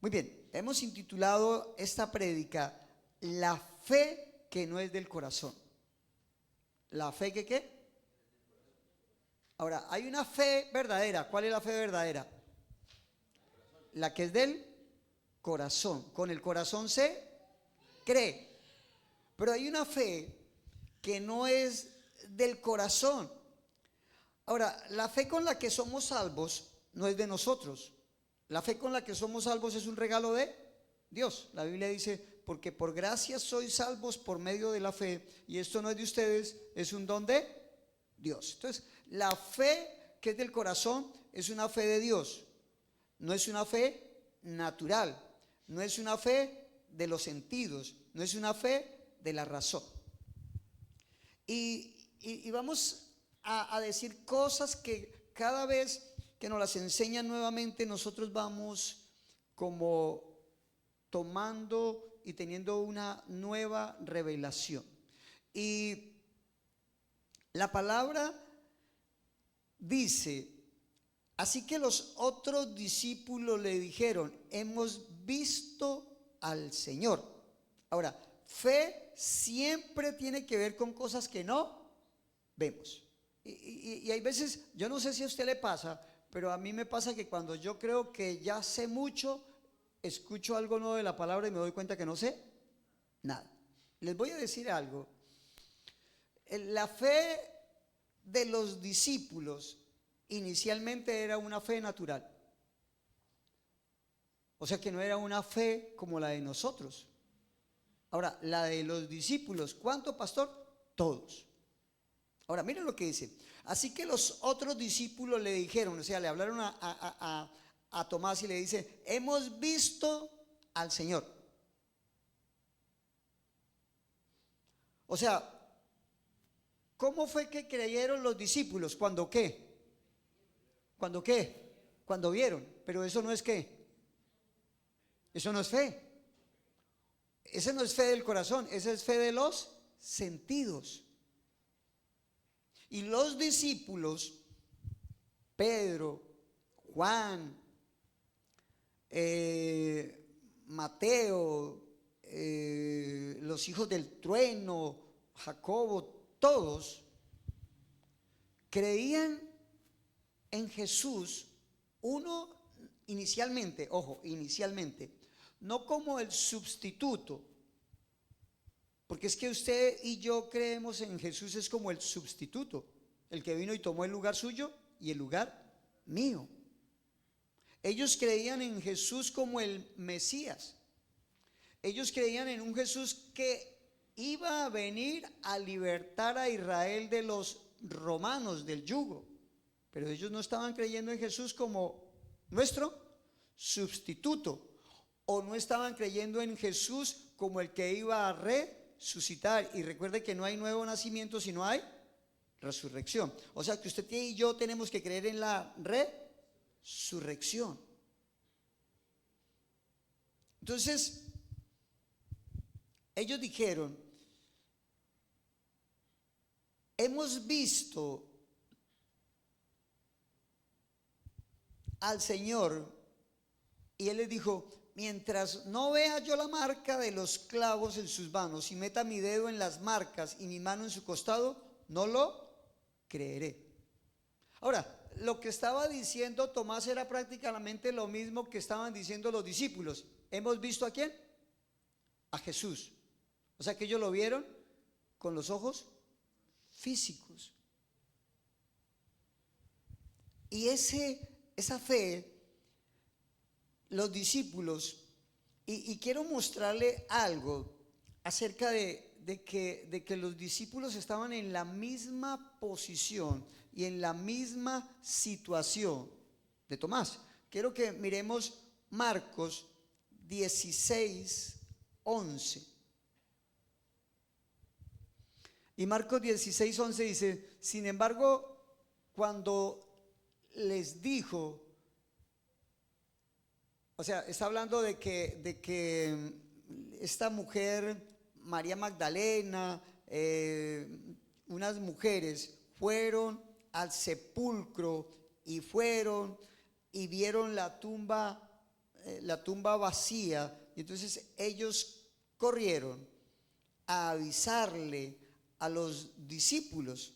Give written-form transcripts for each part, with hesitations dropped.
Muy bien, hemos intitulado esta prédica La fe que no es del corazón. ¿La fe que qué? Ahora, hay una fe verdadera. ¿Cuál es la fe verdadera? La que es del corazón. Con el corazón se cree. Pero hay una fe que no es del corazón. Ahora, la fe con la que somos salvos no es de nosotros. La fe con la que somos salvos es un regalo de Dios. La Biblia dice, porque por gracia sois salvos por medio de la fe, y esto no es de ustedes, es un don de Dios. Entonces, la fe que es del corazón es una fe de Dios, no es una fe natural, no es una fe de los sentidos, no es una fe de la razón. Y vamos a decir cosas que cada vez que nos las enseñan nuevamente, nosotros vamos como tomando y teniendo una nueva revelación. Y la palabra dice, así que los otros discípulos le dijeron, hemos visto al Señor. Ahora, fe siempre tiene que ver con cosas que no vemos. Y hay veces, yo no sé si a usted le pasa, pero a mí me pasa que cuando yo creo que ya sé mucho, escucho algo nuevo de la palabra y me doy cuenta que no sé nada. Les voy a decir algo. La fe de los discípulos inicialmente era una fe natural. O sea que no era una fe como la de nosotros. Ahora, la de los discípulos, ¿cuánto, pastor? Todos. Ahora, miren lo que dice. Así que los otros discípulos le dijeron, o sea, le hablaron a Tomás y le dice, hemos visto al Señor. O sea, ¿cómo fue que creyeron los discípulos? ¿Cuándo qué? ¿Cuándo qué? Cuando vieron. Pero eso no es qué. Eso no es fe. Esa no es fe del corazón, esa es fe de los sentidos. Y los discípulos, Pedro, Juan, Mateo, los hijos del trueno, Jacobo, todos creían en Jesús, uno inicialmente, ojo, inicialmente, no como el sustituto, porque es que usted y yo creemos en Jesús es como el sustituto, el que vino y tomó el lugar suyo y el lugar mío. Ellos creían en Jesús como el Mesías. Ellos creían en un Jesús que iba a venir a libertar a Israel de los romanos, del yugo. Pero ellos no estaban creyendo en Jesús como nuestro sustituto, o no estaban creyendo en Jesús como el que iba a resucitar. Y recuerde que no hay nuevo nacimiento si no hay resurrección. O sea que usted y yo tenemos que creer en la resurrección. Entonces, ellos dijeron, hemos visto al Señor. Y él les dijo, mientras no vea yo la marca de los clavos en sus manos y meta mi dedo en las marcas y mi mano en su costado, no lo creeré. Ahora, lo que estaba diciendo Tomás era prácticamente lo mismo que estaban diciendo los discípulos. ¿Hemos visto a quién? A Jesús. O sea que ellos lo vieron con los ojos físicos. Y esa fe, los discípulos, y quiero mostrarle algo acerca de que los discípulos estaban en la misma posición y en la misma situación de Tomás. Quiero que miremos Marcos 16:11. Y Marcos 16:11 dice, sin embargo, cuando les dijo, o sea, está hablando de que esta mujer, María Magdalena, unas mujeres fueron al sepulcro y fueron y vieron la tumba la tumba vacía, y entonces ellos corrieron a avisarle a los discípulos.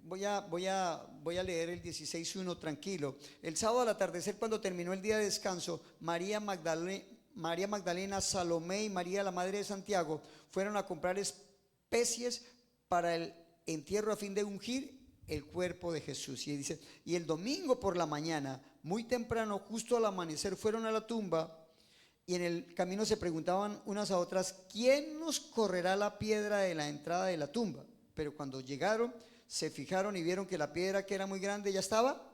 Voy a leer el 16:1 tranquilo. El sábado al atardecer, cuando terminó el día de descanso, María Magdalena, Salomé y María, la madre de Santiago, fueron a comprar especies para el entierro a fin de ungir el cuerpo de Jesús. Y dice, y el domingo por la mañana, muy temprano, justo al amanecer, fueron a la tumba, y en el camino se preguntaban unas a otras, ¿quién nos correrá la piedra de la entrada de la tumba? Pero cuando llegaron, se fijaron y vieron que la piedra, que era muy grande, ya estaba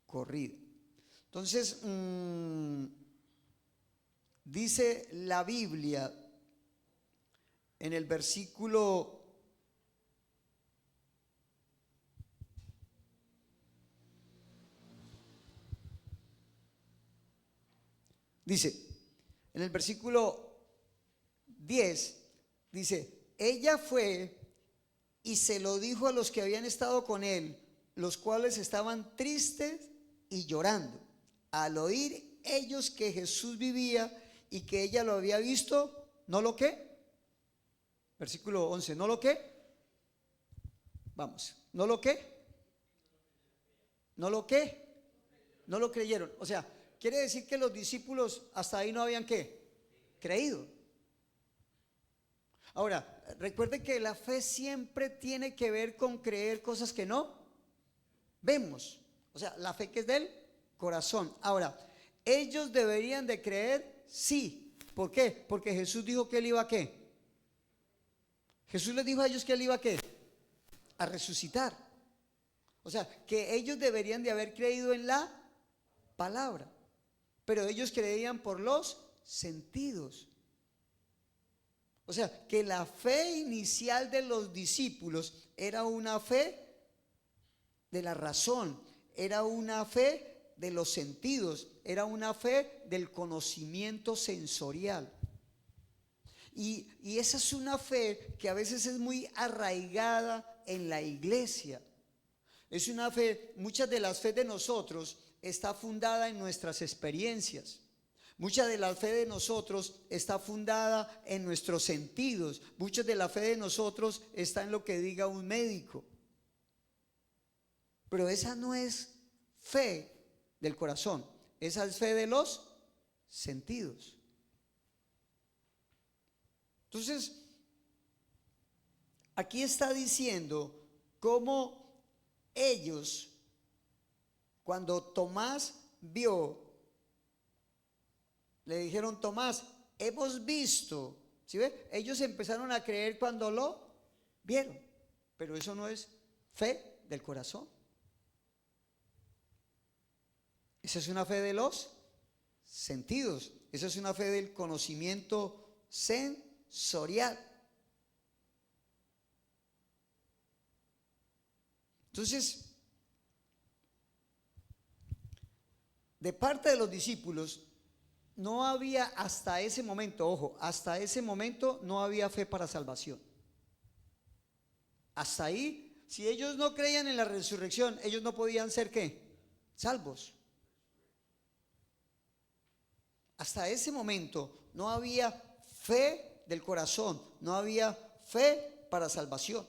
corrida. Entonces, dice la Biblia en el versículo en el versículo 10, dice, ella fue y se lo dijo a los que habían estado con él, los cuales estaban tristes y llorando, al oír ellos que Jesús vivía y que ella lo había visto. ¿No lo qué? Versículo 11, ¿no lo qué? Vamos, ¿no lo qué? ¿No lo qué? No lo creyeron. O sea, quiere decir que los discípulos hasta ahí no habían ¿qué? Creído. Ahora, recuerden que la fe siempre tiene que ver con creer cosas que no vemos. O sea, la fe que es del corazón. Ahora, ellos deberían de creer, sí. ¿Por qué? Porque Jesús dijo que él iba a ¿qué? Jesús les dijo a ellos que él iba a ¿qué? A resucitar. O sea, que ellos deberían de haber creído en la palabra. Pero ellos creían por los sentidos. O sea, que la fe inicial de los discípulos era una fe de la razón, era una fe de los sentidos, era una fe del conocimiento sensorial. Y esa es una fe que a veces es muy arraigada en la iglesia. Es una fe, muchas de las fe de nosotros está fundada en nuestras experiencias. Mucha de la fe de nosotros está fundada en nuestros sentidos. Mucha de la fe de nosotros está en lo que diga un médico. Pero esa no es fe del corazón. Esa es fe de los sentidos. Entonces, aquí está diciendo cómo ellos, cuando Tomás vio, le dijeron, Tomás, hemos visto. ¿Sí ve? Ellos empezaron a creer cuando lo vieron, pero eso no es fe del corazón. Esa es una fe de los sentidos. Esa es una fe del conocimiento sensorial. Entonces, de parte de los discípulos, no había hasta ese momento, ojo, hasta ese momento no había fe para salvación. Hasta ahí, si ellos no creían en la resurrección, ellos no podían ser ¿qué? Salvos. Hasta ese momento no había fe del corazón, no había fe para salvación.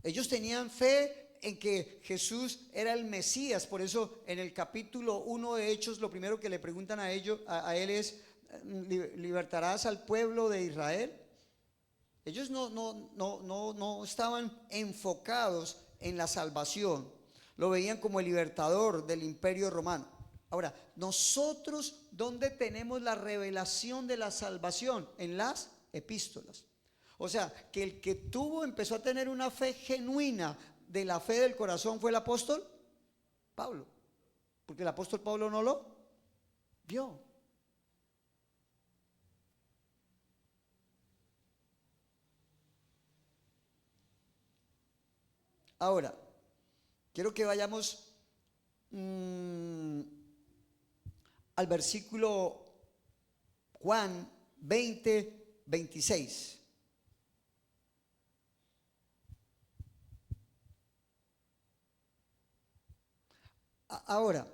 Ellos tenían fe en que Jesús era el Mesías. Por eso en el capítulo 1 de Hechos, lo primero que le preguntan a él es, ¿libertarás al pueblo de Israel? Ellos no estaban enfocados en la salvación. Lo veían como el libertador del imperio romano. Ahora, nosotros, ¿dónde tenemos la revelación de la salvación? En las epístolas. O sea, que el que empezó a tener una fe genuina de la fe del corazón fue el apóstol Pablo. Porque el apóstol Pablo no lo vio. Ahora, quiero que vayamos al versículo Juan 20:26. Ahora,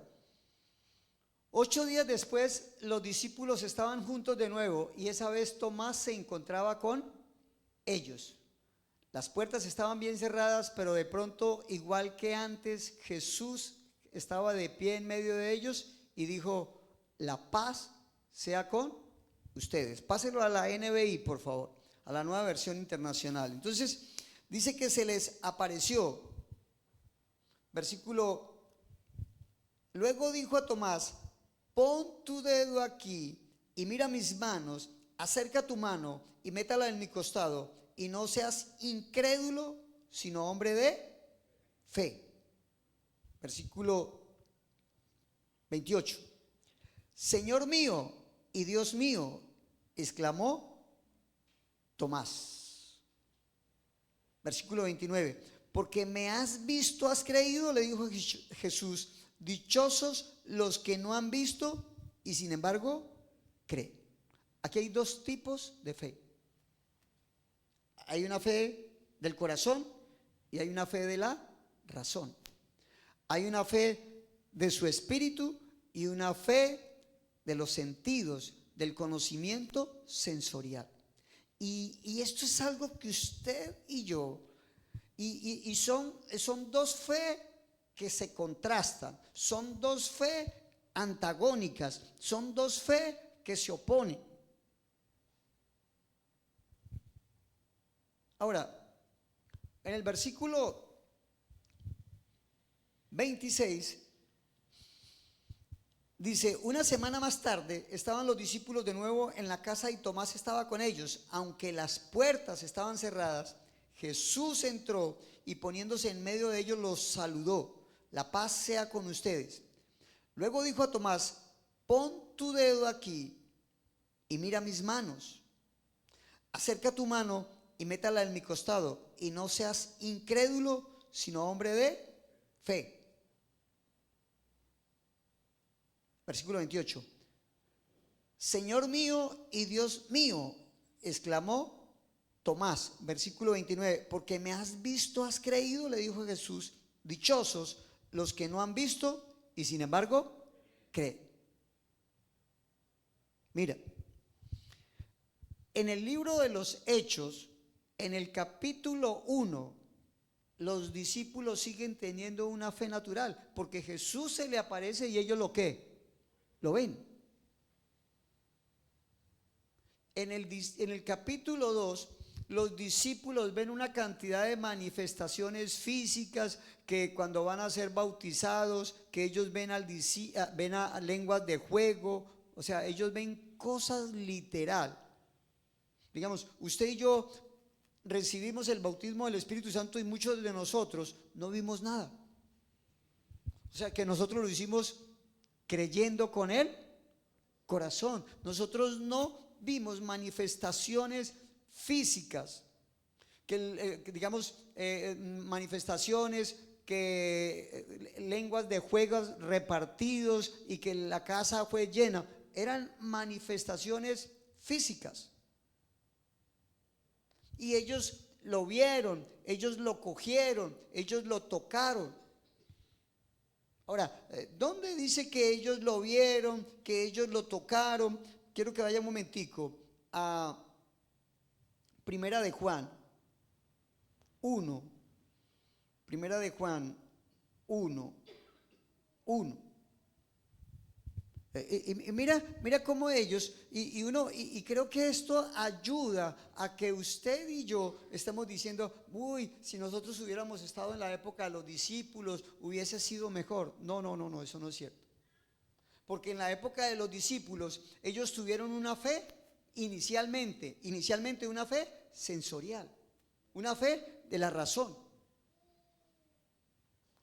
8 días después, los discípulos estaban juntos de nuevo y esa vez Tomás se encontraba con ellos. Las puertas estaban bien cerradas, pero de pronto, igual que antes, Jesús estaba de pie en medio de ellos y dijo: la paz sea con ustedes. Pásenlo a la NBI, por favor, a la Nueva Versión Internacional. Entonces, dice que se les apareció. Versículo: luego dijo a Tomás: pon tu dedo aquí y mira mis manos, acerca tu mano y métala en mi costado, y no seas incrédulo, sino hombre de fe. Versículo 28. Señor mío y Dios mío, exclamó Tomás. Versículo 29. Porque me has visto, has creído, le dijo Jesús. Dichosos los que no han visto y sin embargo creen. Aquí hay dos tipos de fe. Hay una fe del corazón y hay una fe de la razón. Hay una fe de su espíritu y una fe de los sentidos, del conocimiento sensorial. Y esto es algo que usted y yo, y son dos fe que se contrastan, son dos fe antagónicas, son dos fe que se oponen. Ahora, en el versículo 26 dice: una semana más tarde estaban los discípulos de nuevo en la casa y Tomás estaba con ellos. Aunque las puertas estaban cerradas, Jesús entró y poniéndose en medio de ellos los saludó: la paz sea con ustedes. Luego dijo a Tomás: pon tu dedo aquí y mira mis manos. Acerca tu mano y métala en mi costado, y no seas incrédulo, sino hombre de fe. Versículo 28. Señor mío y Dios mío, exclamó Tomás. Versículo 29. Porque me has visto, has creído, le dijo Jesús. Dichosos los que no han visto y sin embargo creen. Mira, en el libro de los Hechos, en el capítulo 1, los discípulos siguen teniendo una fe natural, porque Jesús se le aparece y ellos ¿lo qué? Lo ven. En el capítulo 2, los discípulos ven una cantidad de manifestaciones físicas, que cuando van a ser bautizados, que ellos ven a lenguas de fuego, o sea, ellos ven cosas literal. Digamos, usted y yo recibimos el bautismo del Espíritu Santo y muchos de nosotros no vimos nada. O sea, que nosotros lo hicimos creyendo con el corazón. Nosotros no vimos manifestaciones físicas, manifestaciones que lenguas de fuegos repartidos y que la casa fue llena. Eran manifestaciones físicas. Y ellos lo vieron, ellos lo cogieron, ellos lo tocaron. Ahora, ¿dónde dice que ellos lo vieron, que ellos lo tocaron? Quiero que vaya un momentico a Primera de Juan 1. Primera de Juan 1. Y mira cómo ellos, y creo que esto ayuda a que usted y yo estemos diciendo: uy, si nosotros hubiéramos estado en la época de los discípulos, hubiese sido mejor. No, eso no es cierto. Porque en la época de los discípulos, ellos tuvieron una fe inicialmente una fe sensorial, una fe de la razón,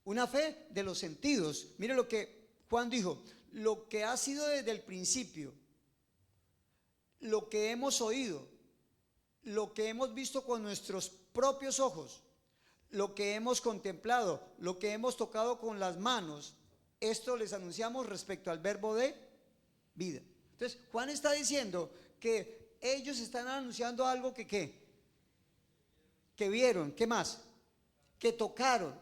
una fe de los sentidos. Mire lo que Juan dijo: lo que ha sido desde el principio, lo que hemos oído, lo que hemos visto con nuestros propios ojos, lo que hemos contemplado, lo que hemos tocado con las manos, esto les anunciamos respecto al verbo de vida. Entonces, Juan está diciendo que ellos están anunciando algo que vieron, ¿qué más? Que tocaron,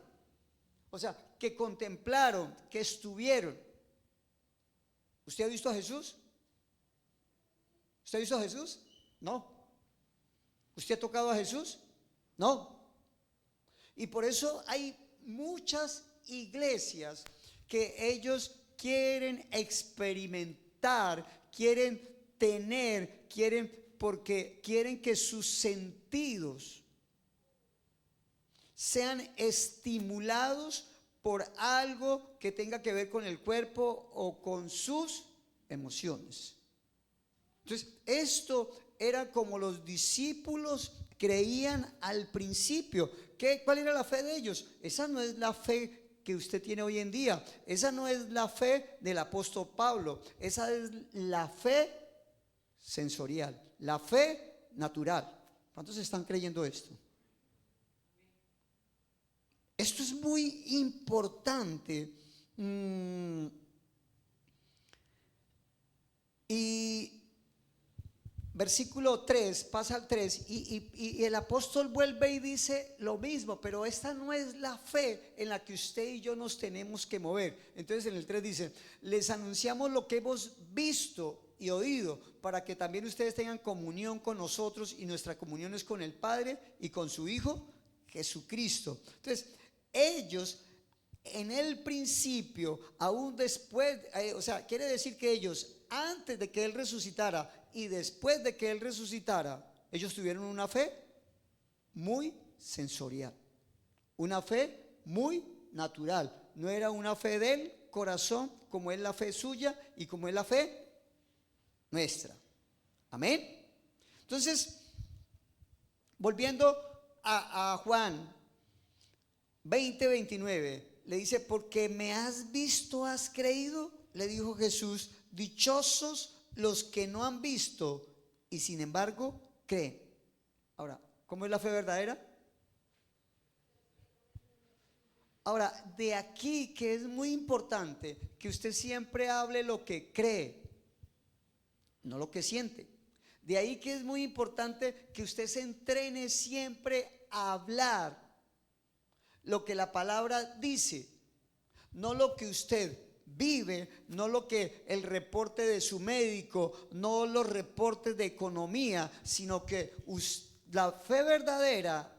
o sea, que contemplaron, que estuvieron. ¿Usted ha visto a Jesús? ¿Usted ha visto a Jesús? No. ¿Usted ha tocado a Jesús? No. Y por eso hay muchas iglesias que ellos quieren experimentar, quieren tener, porque quieren que sus sentidos sean estimulados por algo que tenga que ver con el cuerpo o con sus emociones. Entonces, esto era como los discípulos creían al principio. ¿Cuál era la fe de ellos? Esa no es la fe que usted tiene hoy en día. Esa no es la fe del apóstol Pablo. Esa es la fe sensorial, la fe natural. ¿Cuántos están creyendo esto? Esto es muy importante. Y versículo 3, pasa al 3 y el apóstol vuelve y dice lo mismo, pero esta no es la fe en la que usted y yo nos tenemos que mover. Entonces en el 3 dice: les anunciamos lo que hemos visto y oído, para que también ustedes tengan comunión con nosotros, y nuestra comunión es con el Padre y con su Hijo Jesucristo. Entonces ellos en el principio, aún después, quiere decir que ellos, antes de que Él resucitara y después de que Él resucitara, ellos tuvieron una fe muy sensorial, una fe muy natural. No era una fe del corazón como es la fe suya y como es la fe nuestra. Amén. Entonces, volviendo a Juan 20:29, le dice: porque me has visto, has creído. Le dijo Jesús: dichosos los que no han visto y sin embargo creen. Ahora, ¿cómo es la fe verdadera? Ahora, de aquí que es muy importante que usted siempre hable lo que cree, no lo que siente. De ahí que es muy importante que usted se entrene siempre a hablar lo que la palabra dice, no lo que usted vive, no lo que el reporte de su médico, no los reportes de economía, sino que la fe verdadera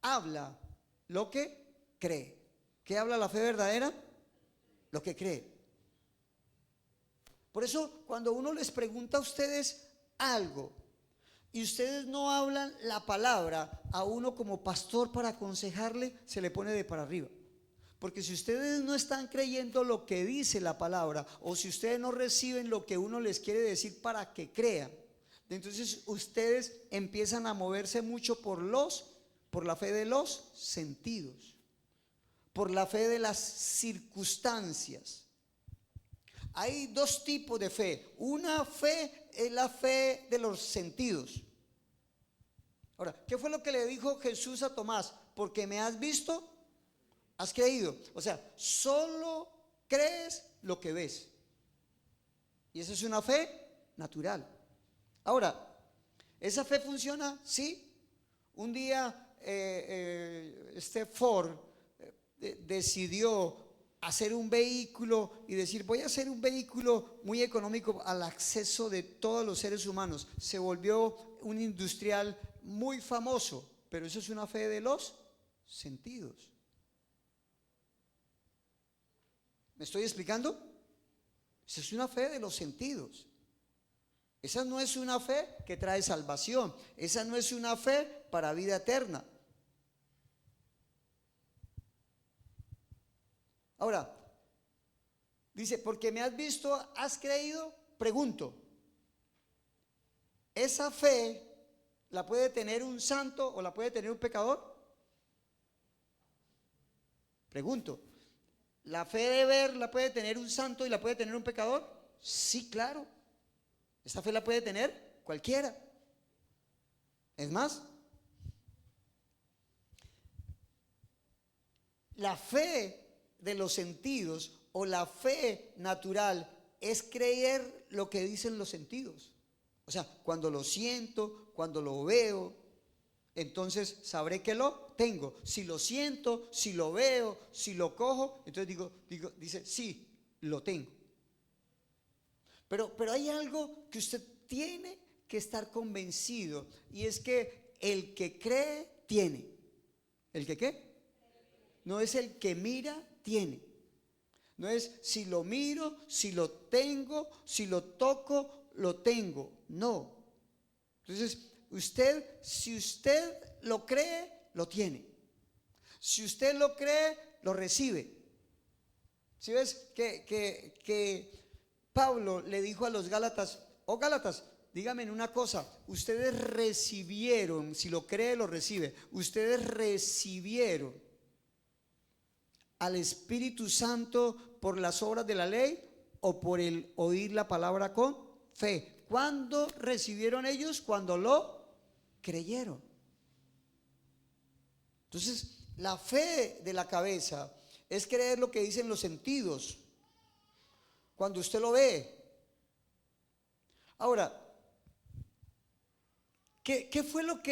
habla lo que cree. ¿Qué habla la fe verdadera? Lo que cree. Por eso cuando uno les pregunta a ustedes algo y ustedes no hablan la palabra, a uno como pastor para aconsejarle se le pone de para arriba. Porque si ustedes no están creyendo lo que dice la palabra, o si ustedes no reciben lo que uno les quiere decir para que crean, entonces ustedes empiezan a moverse mucho por la fe de los sentidos, por la fe de las circunstancias. Hay dos tipos de fe. Una fe es la fe de los sentidos. Ahora, ¿qué fue lo que le dijo Jesús a Tomás? Porque me has visto, has creído. O sea, solo crees lo que ves. Y esa es una fe natural. Ahora, ¿esa fe funciona? Sí. Un día Ford decidió hacer un vehículo y decir: voy a hacer un vehículo muy económico al acceso de todos los seres humanos. Se volvió un industrial muy famoso, pero eso es una fe de los sentidos. ¿Me estoy explicando? Esa es una fe de los sentidos. Esa no es una fe que trae salvación. Esa no es una fe para vida eterna. Ahora, dice: porque me has visto, has creído. Pregunto, ¿esa fe la puede tener un santo o la puede tener un pecador? Pregunto, ¿la fe de ver la puede tener un santo y la puede tener un pecador? Sí, claro. Esta fe la puede tener cualquiera. Es más, la fe de los sentidos o la fe natural es creer lo que dicen los sentidos. O sea, cuando lo siento, cuando lo veo, entonces sabré que lo tengo. Si lo siento, si lo veo, si lo cojo, entonces dice: sí, lo tengo. Pero hay algo que usted tiene que estar convencido, y es que el que cree tiene. ¿El que qué? No es el que mira, tiene. No es si lo miro, si lo tengo, si lo toco, lo tengo. No. Entonces, si usted lo cree, lo tiene. Si usted lo cree, lo recibe. Si ves que Pablo le dijo a los Gálatas: oh Gálatas, díganme una cosa, ustedes recibieron, si lo cree, lo recibe, ustedes recibieron al Espíritu Santo por las obras de la ley o por el oír la palabra con fe. ¿Cuándo recibieron ellos? Cuando lo creyeron. Entonces, la fe de la cabeza es creer lo que dicen los sentidos cuando usted lo ve. Ahora, ¿qué fue lo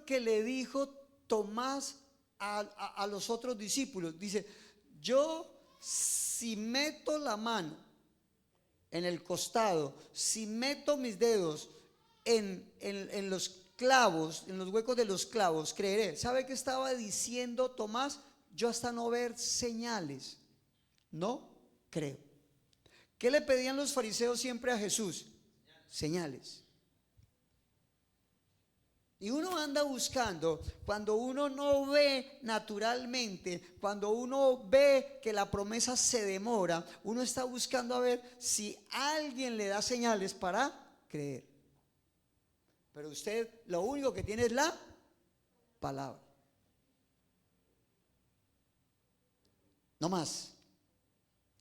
que le dijo Tomás a los otros discípulos? Dice: yo, si meto la mano en el costado, si meto mis dedos en los clavos, en los huecos de los clavos, creeré. ¿Sabe qué estaba diciendo Tomás? Yo hasta no ver señales, no creo. ¿Qué le pedían los fariseos siempre a Jesús? Señales. Y uno anda buscando, cuando uno no ve naturalmente, cuando uno ve que la promesa se demora, uno está buscando a ver si alguien le da señales para creer. Pero usted lo único que tiene es la palabra. No más.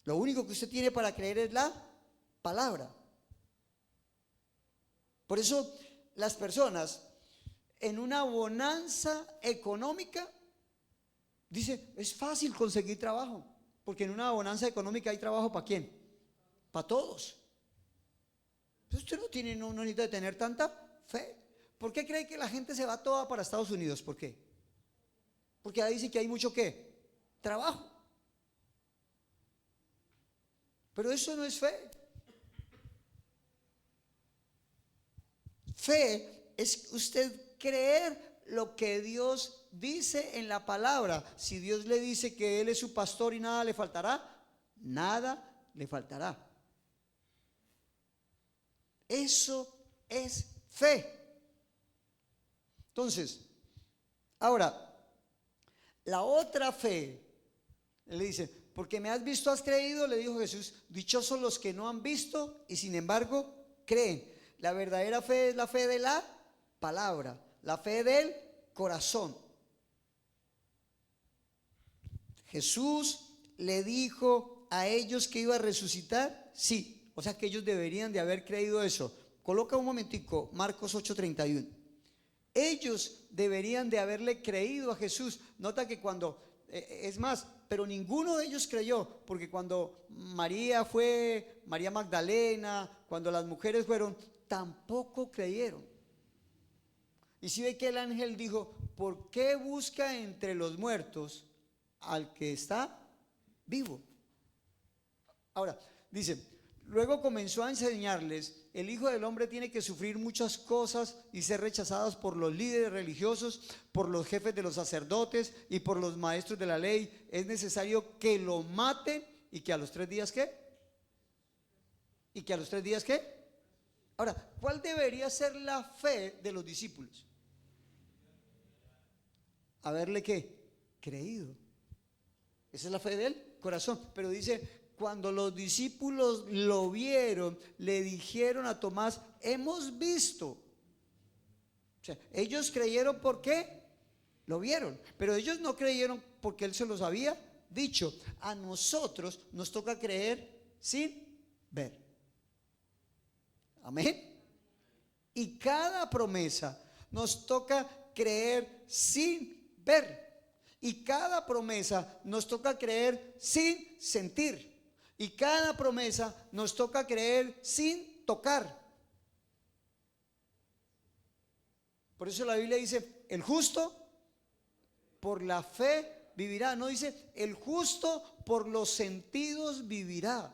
Lo único que usted tiene para creer es la palabra. Por eso las personas en una bonanza económica dice: es fácil conseguir trabajo, porque en una bonanza económica hay trabajo ¿para quién? Para todos. Entonces usted no necesita tener tanta fe. ¿Por qué cree que la gente se va toda para Estados Unidos? ¿Por qué? Porque ahí dice que hay mucho ¿qué? Trabajo. Pero eso no es fe. Fe es usted creer lo que Dios dice en la palabra. Si Dios le dice que Él es su pastor y nada le faltará, nada le faltará. Eso es fe. Entonces, ahora, la otra fe, le dice: porque me has visto, has creído, le dijo Jesús. Dichosos los que no han visto y sin embargo creen. La verdadera fe es la fe de la palabra, la fe del corazón. Jesús le dijo a ellos que iba a resucitar, sí, o sea que ellos deberían de haber creído eso. Coloca un momentico Marcos 8:31. Ellos deberían de haberle creído a Jesús. Nota que es más, pero ninguno de ellos creyó, porque cuando María Magdalena, cuando las mujeres fueron, tampoco creyeron. Y si ve que el ángel dijo: ¿por qué busca entre los muertos al que está vivo? Ahora, dice: luego comenzó a enseñarles: el Hijo del Hombre tiene que sufrir muchas cosas y ser rechazado por los líderes religiosos, por los jefes de los sacerdotes y por los maestros de la ley. Es necesario que lo maten y que a los 3 días ¿qué? Y que a los 3 días ¿qué? Ahora, ¿cuál debería ser la fe de los discípulos? Haberle ¿qué? Creído. Esa es la fe del corazón. Pero dice: cuando los discípulos lo vieron, le dijeron a Tomás: hemos visto. O sea, ellos creyeron porque lo vieron, pero ellos no creyeron porque Él se los había dicho. A nosotros nos toca creer sin ver. Amén. Y cada promesa nos toca creer sin ver. Y cada promesa nos toca creer sin sentir. Y cada promesa nos toca creer sin tocar. Por eso la Biblia dice: el justo por la fe vivirá. No dice: el justo por los sentidos vivirá.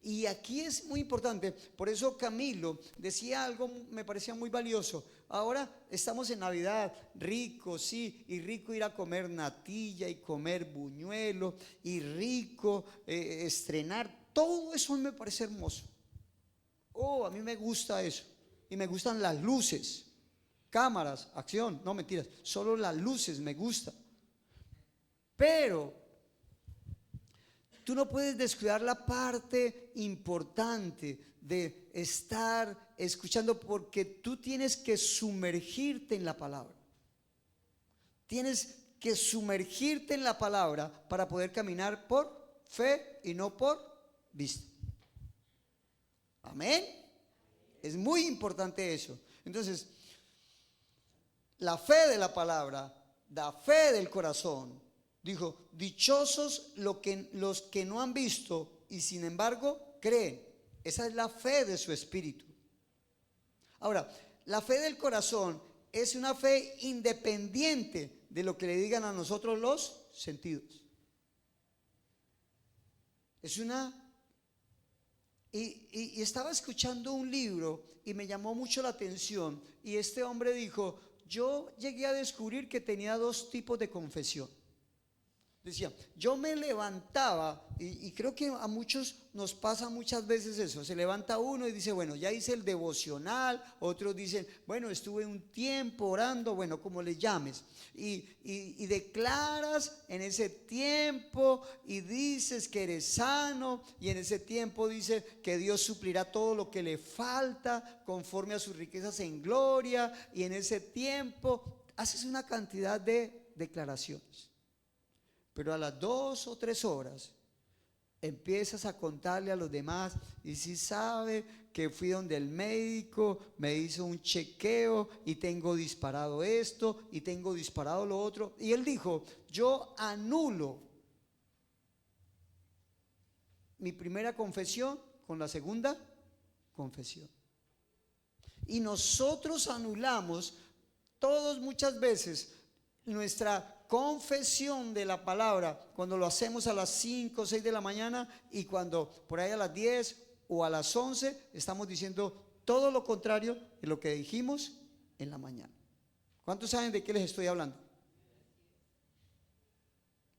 Y aquí es muy importante, por eso Camilo decía algo, me parecía muy valioso. Ahora estamos en Navidad, rico, sí, y rico ir a comer natilla y comer buñuelo, y rico estrenar, todo eso me parece hermoso. Oh, a mí me gusta eso, y me gustan las luces, cámaras, acción, no mentiras, solo las luces me gustan. Pero tú no puedes descuidar la parte importante de estar escuchando, porque tú tienes que sumergirte en la palabra. Tienes que sumergirte en la palabra para poder caminar por fe y no por vista. Amén. Es muy importante eso. Entonces, la fe de la palabra da fe del corazón. Dijo, dichosos los que no han visto y sin embargo creen. Esa es la fe de su espíritu. Ahora, la fe del corazón es una fe independiente de lo que le digan a nosotros los sentidos. Es una... Y estaba escuchando un libro y me llamó mucho la atención. Y este hombre dijo, yo llegué a descubrir que tenía dos tipos de confesión. Decía, yo me levantaba, y creo que a muchos nos pasa muchas veces eso, se levanta uno y dice, bueno, ya hice el devocional, otros dicen, bueno, estuve un tiempo orando, bueno, como le llames, y declaras en ese tiempo y dices que eres sano, y en ese tiempo dice que Dios suplirá todo lo que le falta conforme a sus riquezas en gloria, y en ese tiempo haces una cantidad de declaraciones. Pero a las 2 o 3 horas empiezas a contarle a los demás, y si sabe que fui donde el médico, me hizo un chequeo y tengo disparado esto y tengo disparado lo otro. Y él dijo, yo anulo mi primera confesión con la segunda confesión. Y nosotros anulamos todos muchas veces nuestra confesión de la palabra cuando lo hacemos a las 5 o 6 de la mañana, y cuando por ahí a las 10 o a las 11 estamos diciendo todo lo contrario de lo que dijimos en la mañana. ¿Cuántos saben de qué les estoy hablando?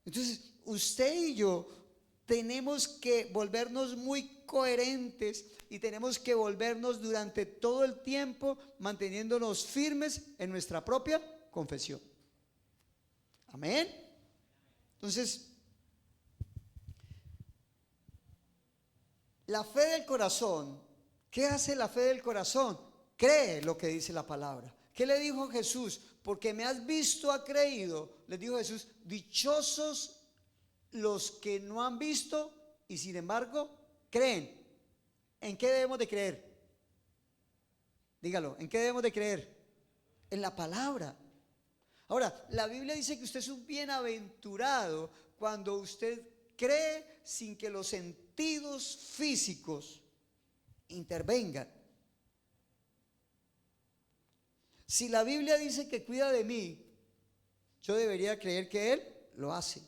Entonces, usted y yo tenemos que volvernos muy coherentes y tenemos que volvernos durante todo el tiempo manteniéndonos firmes en nuestra propia confesión. Amén. Entonces, la fe del corazón, ¿qué hace la fe del corazón? Cree lo que dice la palabra. ¿Qué le dijo Jesús? Porque me has visto, ha creído. Les dijo Jesús, dichosos los que no han visto y sin embargo creen. ¿En qué debemos de creer? Dígalo, ¿en qué debemos de creer? En la palabra. Ahora, la Biblia dice que usted es un bienaventurado cuando usted cree sin que los sentidos físicos intervengan. Si la Biblia dice que cuida de mí, yo debería creer que Él lo hace.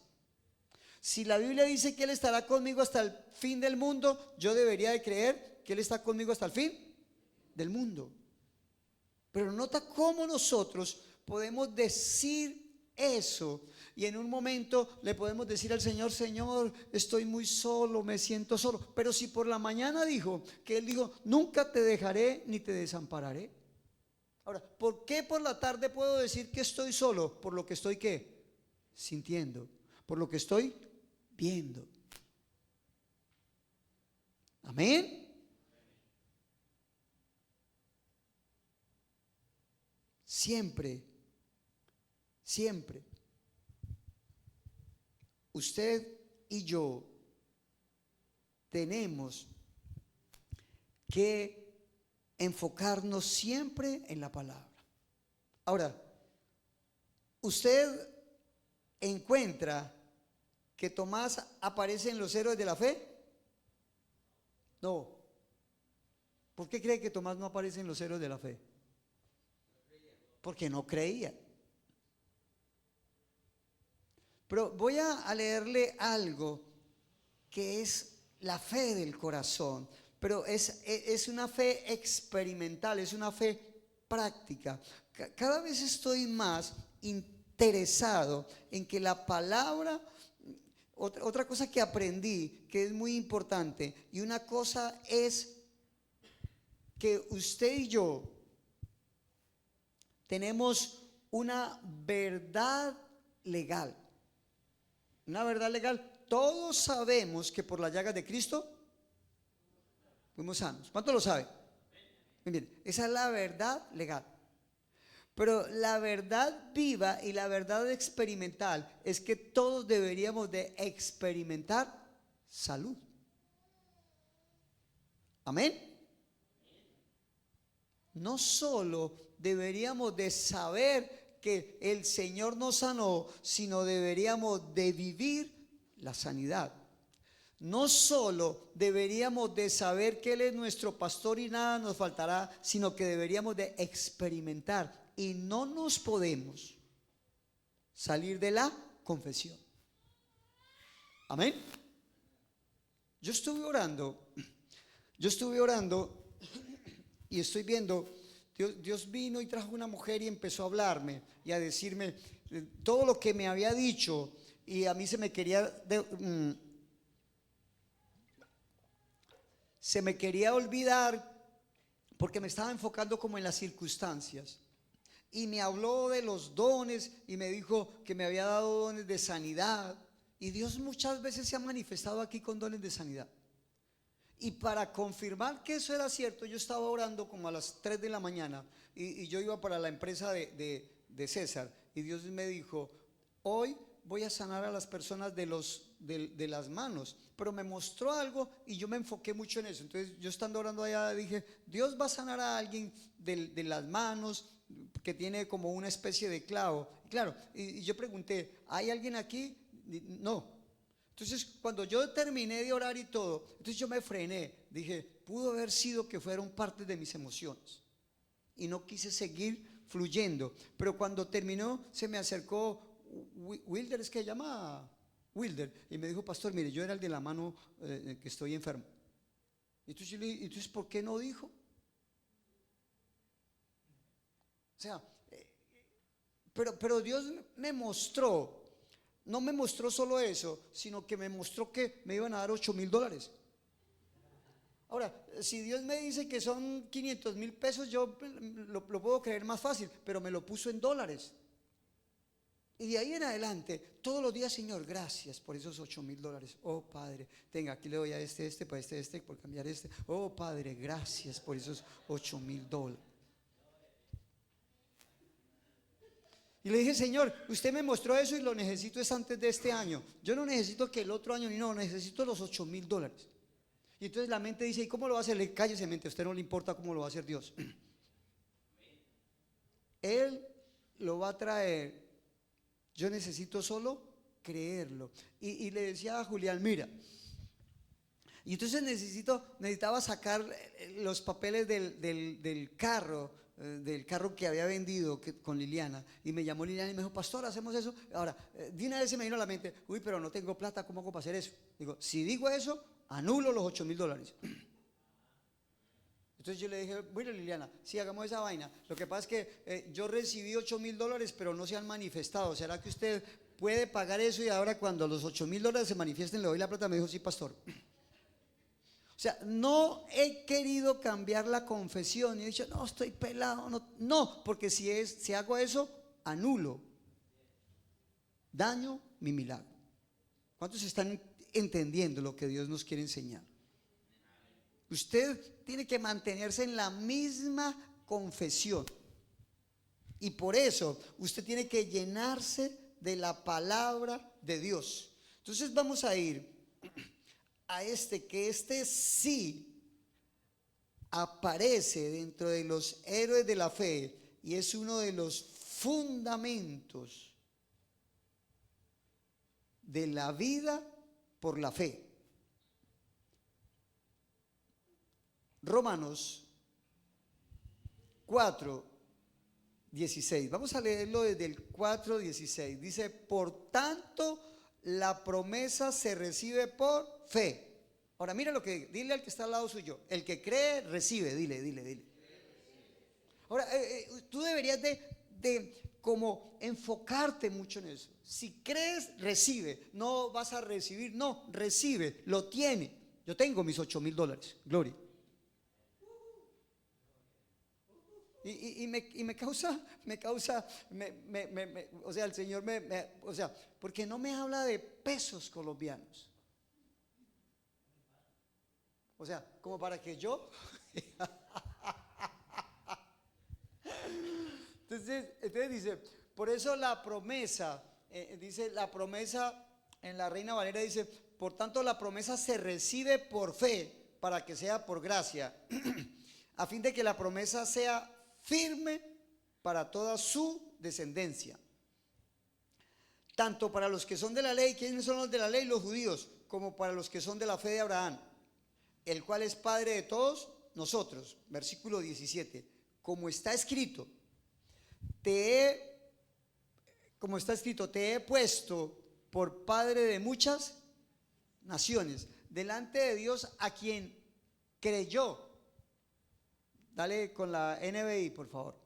Si la Biblia dice que Él estará conmigo hasta el fin del mundo, yo debería de creer que Él está conmigo hasta el fin del mundo. Pero nota cómo nosotros podemos decir eso y en un momento le podemos decir al Señor, Señor, estoy muy solo, me siento solo. Pero si por la mañana dijo que Él dijo, nunca te dejaré ni te desampararé. Ahora, ¿por qué por la tarde puedo decir que estoy solo? Por lo que estoy, ¿qué? Sintiendo, por lo que estoy viendo. Amén. Siempre, siempre, usted y yo tenemos que enfocarnos siempre en la palabra. Ahora, usted encuentra que Tomás aparece en los héroes de la fe. No. ¿Por qué cree que Tomás no aparece en los héroes de la fe? Porque no creía. Pero voy a leerle algo que es la fe del corazón, pero es una fe experimental, es una fe práctica. Cada vez estoy más interesado en que la palabra, otra cosa que aprendí que es muy importante, y una cosa es que usted y yo tenemos una verdad legal. Una verdad legal. Todos sabemos que por las llagas de Cristo fuimos sanos. ¿Cuántos lo saben? Muy bien, esa es la verdad legal. Pero la verdad viva y la verdad experimental es que todos deberíamos de experimentar salud. Amén. No solo deberíamos de saber que el Señor nos sanó, sino deberíamos de vivir la sanidad. No solo deberíamos de saber que Él es nuestro pastor y nada nos faltará, sino que deberíamos de experimentar. Y no nos podemos salir de la confesión. Amén. Yo estuve orando y estoy viendo, Dios vino y trajo una mujer y empezó a hablarme y a decirme todo lo que me había dicho, y a mí se me quería olvidar porque me estaba enfocando como en las circunstancias. Y me habló de los dones y me dijo que me había dado dones de sanidad. Y Dios muchas veces se ha manifestado aquí con dones de sanidad. Y para confirmar que eso era cierto, yo estaba orando como a las 3 de la mañana y yo iba para la empresa de César. Y Dios me dijo, hoy voy a sanar a las personas de las manos. Pero me mostró algo y yo me enfoqué mucho en eso. Entonces yo estando orando allá dije, Dios va a sanar a alguien de las manos que tiene como una especie de clavo. Claro, y yo pregunté, ¿hay alguien aquí? No. Entonces cuando yo terminé de orar y todo, entonces yo me frené, dije, pudo haber sido que fueron parte de mis emociones y no quise seguir fluyendo. Pero cuando terminó se me acercó Wilder, es que se llama Wilder, y me dijo, pastor, mire, yo era el de la mano que estoy enfermo. Entonces yo le dije, entonces ¿por qué no dijo? O sea, pero Dios me mostró, no me mostró solo eso, sino que me mostró que me iban a dar $8,000. Ahora, si Dios me dice que son 500,000 pesos, yo lo puedo creer más fácil, pero me lo puso en dólares. Y de ahí en adelante, todos los días, Señor, gracias por esos $8,000. Oh Padre, tenga, aquí le doy a para por cambiar este. Oh Padre, gracias por esos $8,000. Y le dije, Señor, usted me mostró eso y lo necesito es antes de este año. Yo no necesito que el otro año, no, necesito los $8,000. Y entonces la mente dice, ¿y cómo lo va a hacer? Cállese, mente, a usted no le importa cómo lo va a hacer Dios. Él lo va a traer. Yo necesito solo creerlo. Y le decía a Julián, mira, y entonces necesitaba sacar los papeles del carro que había vendido con Liliana. Y me llamó Liliana y me dijo, pastor, hacemos eso. Ahora, de una vez se me vino a la mente, uy, pero no tengo plata, ¿cómo hago para hacer eso? Digo, si digo eso, anulo los $8,000. Entonces yo le dije, bueno, Liliana, sí, hagamos esa vaina. Lo que pasa es que yo recibí $8,000, pero no se han manifestado. ¿Será que usted puede pagar eso y ahora cuando los $8,000 se manifiesten le doy la plata? Me dijo, sí, pastor. O sea, no he querido cambiar la confesión. Y he dicho, no, estoy pelado. No, porque si hago eso, anulo. Daño mi milagro. ¿Cuántos están entendiendo lo que Dios nos quiere enseñar? Usted tiene que mantenerse en la misma confesión. Y por eso usted tiene que llenarse de la palabra de Dios. Entonces vamos a ir a que este sí aparece dentro de los héroes de la fe y es uno de los fundamentos de la vida por la fe. Romanos 4:16. Vamos a leerlo desde el 4:16. Dice, por tanto, la promesa se recibe por fe. Ahora mira lo que, dile al que está al lado suyo, el que cree, recibe, dile. Ahora, tú deberías de como enfocarte mucho en eso. Si crees, recibe. No vas a recibir, no, recibe, lo tiene. Yo tengo mis $8,000, gloria. Y me causa, o sea, el Señor o sea, porque no me habla de pesos colombianos. O sea, como para que yo. Entonces dice, por eso la promesa, dice la promesa en la Reina Valera, dice, por tanto la promesa se recibe por fe para que sea por gracia, a fin de que la promesa sea firme para toda su descendencia, tanto para los que son de la ley. ¿Quiénes son los de la ley? Los judíos, como para los que son de la fe de Abraham, el cual es Padre de todos nosotros. Versículo 17, como está escrito, te he puesto por padre de muchas naciones, delante de Dios a quien creyó. Dale con la NBI, por favor.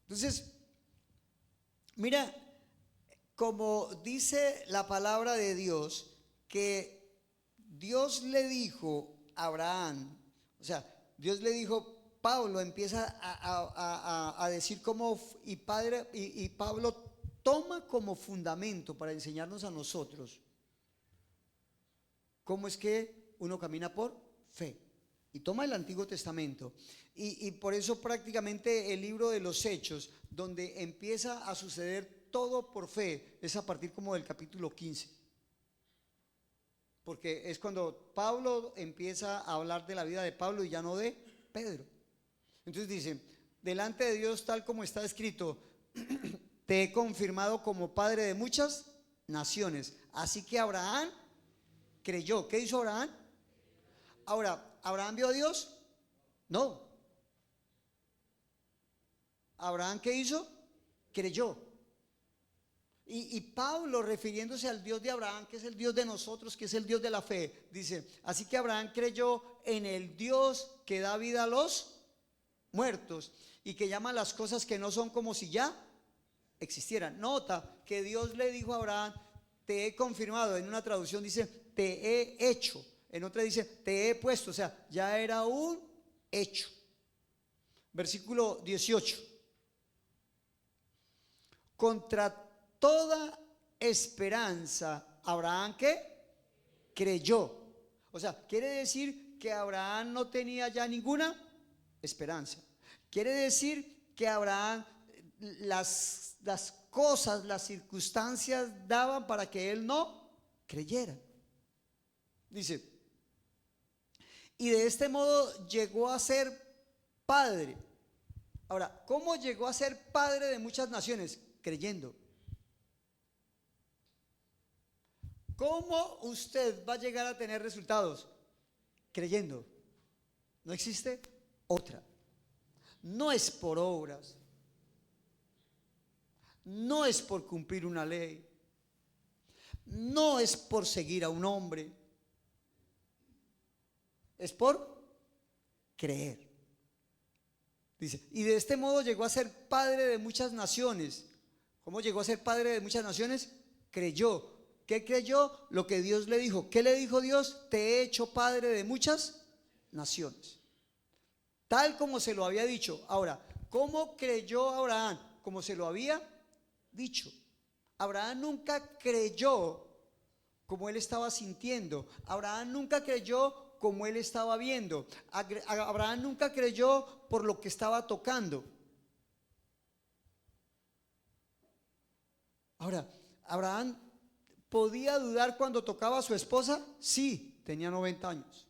Entonces, mira, como dice la palabra de Dios, que Dios le dijo a Abraham, o sea, Dios le dijo, Pablo empieza a decir cómo, y Pablo toma como fundamento para enseñarnos a nosotros cómo es que uno camina por fe. Y toma el Antiguo Testamento. Y por eso prácticamente el libro de los Hechos, donde empieza a suceder todo por fe, es a partir como del capítulo 15. Porque es cuando Pablo empieza a hablar de la vida de Pablo y ya no de Pedro. Entonces dice, delante de Dios tal como está escrito, te he confirmado como padre de muchas naciones. Así que Abraham creyó. ¿Qué hizo Abraham? Ahora, ¿Abraham vio a Dios? No. ¿Abraham qué hizo? Creyó. Y Pablo, refiriéndose al Dios de Abraham, que es el Dios de nosotros, que es el Dios de la fe, dice, así que Abraham creyó en el Dios que da vida a los muertos y que llama las cosas que no son como si ya existieran. Nota que Dios le dijo a Abraham, te he confirmado. En una traducción dice, te he hecho. En otra dice, te he puesto. O sea, ya era un hecho. Versículo 18. Contra toda esperanza, Abraham ¿qué? Creyó. O sea, quiere decir que Abraham no tenía ya ninguna esperanza. Quiere decir que Abraham, las cosas, las circunstancias daban para que él no creyera. Dice, y de este modo llegó a ser padre. Ahora, ¿cómo llegó a ser padre de muchas naciones? Creyendo. ¿Cómo usted va a llegar a tener resultados? Creyendo. No existe otra. No es por obras, no es por cumplir una ley, no es por seguir a un hombre, es por creer. Dice, y de este modo llegó a ser padre de muchas naciones. ¿Cómo llegó a ser padre de muchas naciones? Creyó. ¿Qué creyó? Lo que Dios le dijo. ¿Qué le dijo Dios? Te he hecho padre de muchas naciones. Tal como se lo había dicho. Ahora, ¿cómo creyó Abraham? Como se lo había dicho. Abraham nunca creyó como él estaba sintiendo. Abraham nunca creyó como él estaba viendo. Abraham nunca creyó por lo que estaba tocando. Ahora, ¿Abraham podía dudar cuando tocaba a su esposa? Sí, tenía 90 años.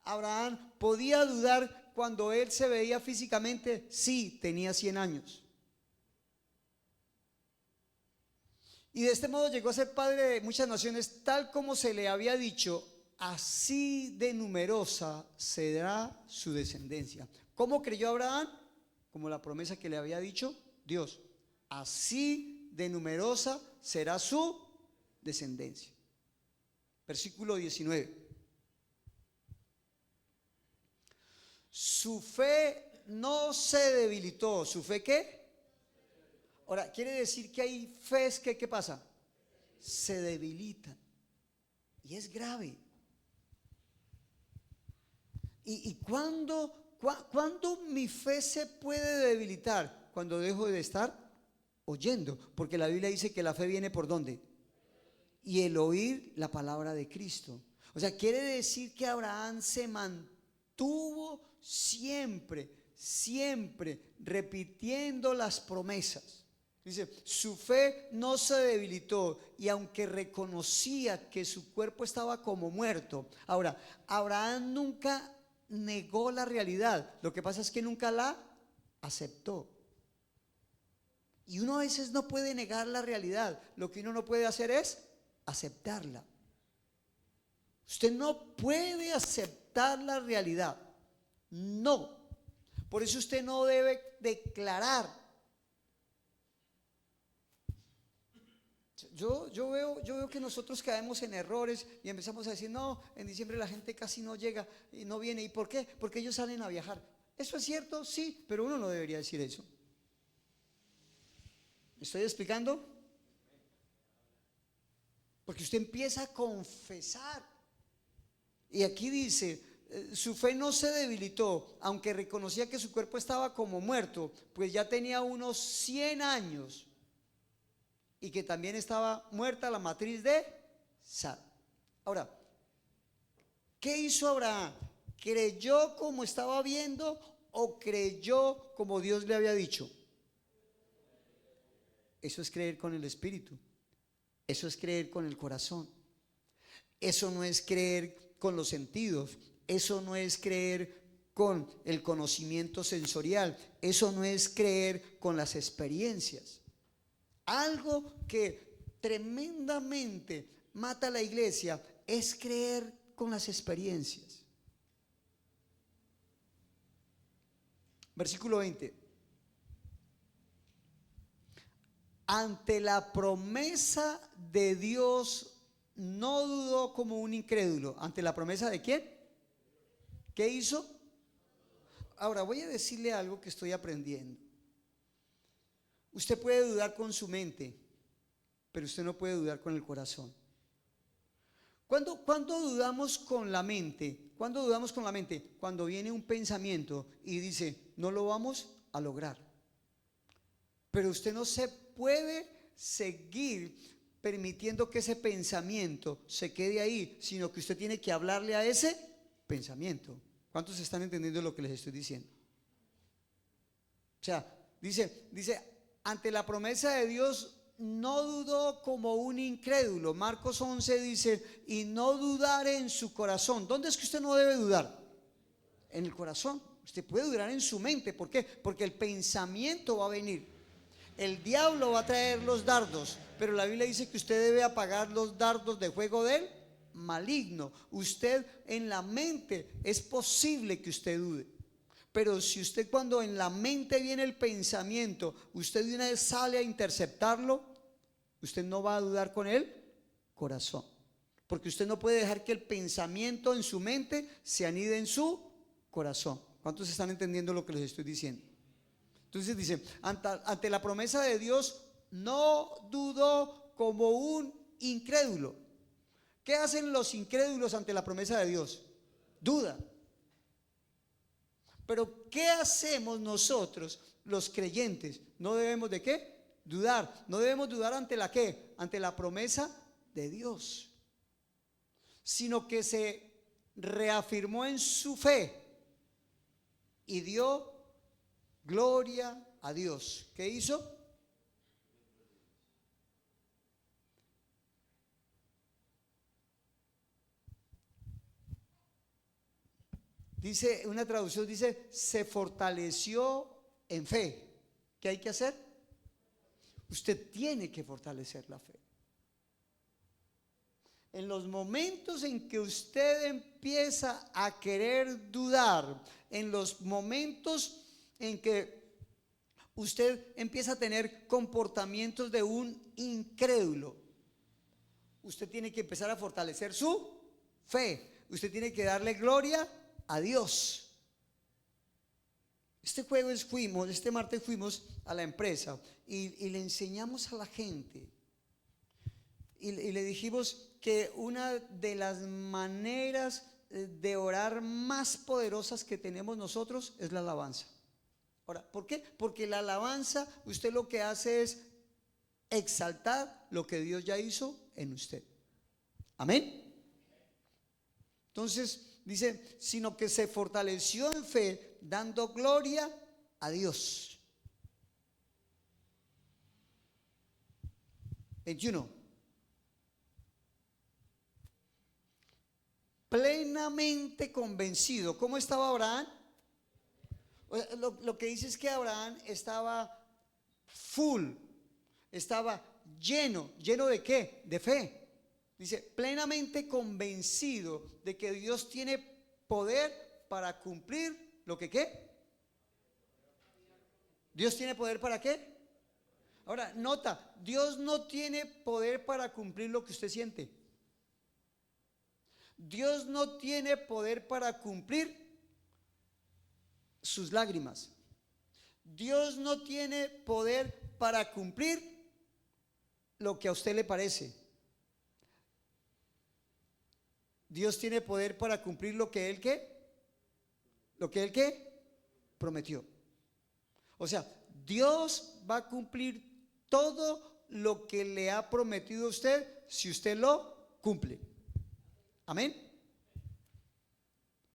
Abraham podía dudar cuando él se veía físicamente. Sí, tenía 100 años. Y de este modo llegó a ser padre de muchas naciones, tal como se le había dicho, así de numerosa será su descendencia. ¿Cómo creyó Abraham? Como la promesa que le había dicho Dios. Así de numerosa será su descendencia. Versículo 19. Su fe no se debilitó. ¿Su fe qué? Ahora, quiere decir que hay fe que, ¿qué pasa? Se debilitan. Y es grave. ¿Y cuándo mi fe se puede debilitar? Cuando dejo de estar oyendo. Porque la Biblia dice que la fe viene ¿por dónde? Y el oír la palabra de Cristo. O sea, quiere decir que Abraham se mantuvo siempre repitiendo las promesas. Dice, su fe no se debilitó y aunque reconocía que su cuerpo estaba como muerto. Ahora, Abraham nunca negó la realidad. Lo que pasa es que nunca la aceptó. Y uno a veces no puede negar la realidad. Lo que uno no puede hacer es aceptarla. Usted no puede aceptar la realidad. No. Por eso usted no debe declarar. Yo veo que nosotros caemos en errores y empezamos a decir, no, en diciembre la gente casi no llega y no viene. ¿Y por qué? Porque ellos salen a viajar. ¿Eso es cierto? Sí, pero uno no debería decir eso. ¿Me estoy explicando? Porque usted empieza a confesar. Y aquí dice, su fe no se debilitó, aunque reconocía que su cuerpo estaba como muerto, pues ya tenía unos 100 años. Y que también estaba muerta la matriz de Sara. Ahora, ¿qué hizo Abraham? ¿Creyó como estaba viendo o creyó como Dios le había dicho? Eso es creer con el espíritu. Eso es creer con el corazón. Eso no es creer con los sentidos. Eso no es creer con el conocimiento sensorial. Eso no es creer con las experiencias. Algo que tremendamente mata a la iglesia es creer con las experiencias. Versículo 20. Ante la promesa de Dios no dudó como un incrédulo. ¿Ante la promesa de quién? ¿Qué hizo? Ahora voy a decirle algo que estoy aprendiendo. Usted puede dudar con su mente, pero usted no puede dudar con el corazón. ¿Cuándo dudamos con la mente? ¿Cuándo dudamos con la mente? Cuando viene un pensamiento y dice, no lo vamos a lograr. Pero usted no se puede seguir permitiendo que ese pensamiento se quede ahí, sino que usted tiene que hablarle a ese pensamiento. ¿Cuántos están entendiendo lo que les estoy diciendo? O sea, dice, ante la promesa de Dios no dudó como un incrédulo. Marcos 11 dice, y no dudar en su corazón. ¿Dónde es que usted no debe dudar? En el corazón. Usted puede dudar en su mente. ¿Por qué? Porque el pensamiento va a venir. El diablo va a traer los dardos, pero la Biblia dice que usted debe apagar los dardos de fuego del maligno. Usted en la mente es posible que usted dude. Pero si usted cuando en la mente viene el pensamiento, usted de una vez sale a interceptarlo, usted no va a dudar con el corazón. Porque usted no puede dejar que el pensamiento en su mente se anide en su corazón. ¿Cuántos están entendiendo lo que les estoy diciendo? Entonces dice, ante la promesa de Dios no dudó como un incrédulo. ¿Qué hacen los incrédulos ante la promesa de Dios? Dudan. Pero ¿qué hacemos nosotros, los creyentes? No debemos de ¿qué? Dudar. No debemos dudar ante la ¿qué? Ante la promesa de Dios. Sino que se reafirmó en su fe y dio gloria a Dios. ¿Qué hizo? Dice, una traducción dice, se fortaleció en fe. ¿Qué hay que hacer? Usted tiene que fortalecer la fe. En los momentos en que usted empieza a querer dudar, en los momentos en que usted empieza a tener comportamientos de un incrédulo, usted tiene que empezar a fortalecer su fe. Usted tiene que darle gloria a Dios. Este martes fuimos a la empresa y le enseñamos a la gente y le dijimos que una de las maneras de orar más poderosas que tenemos nosotros es la alabanza. Ahora, ¿por qué? Porque la alabanza, usted lo que hace es exaltar lo que Dios ya hizo en usted. Amén. Entonces dice, sino que se fortaleció en fe, dando gloria a Dios. 21. Plenamente convencido. ¿Cómo estaba Abraham? Lo que dice es que Abraham estaba full, estaba lleno. ¿Lleno de qué? De fe. Dice, plenamente convencido de que Dios tiene poder para cumplir lo que ¿qué? ¿Dios tiene poder para qué? Ahora, nota, Dios no tiene poder para cumplir lo que usted siente. Dios no tiene poder para cumplir sus lágrimas. Dios no tiene poder para cumplir lo que a usted le parece. Dios tiene poder para cumplir lo que Él prometió. O sea, Dios va a cumplir todo lo que le ha prometido a usted si usted lo cumple. Amén.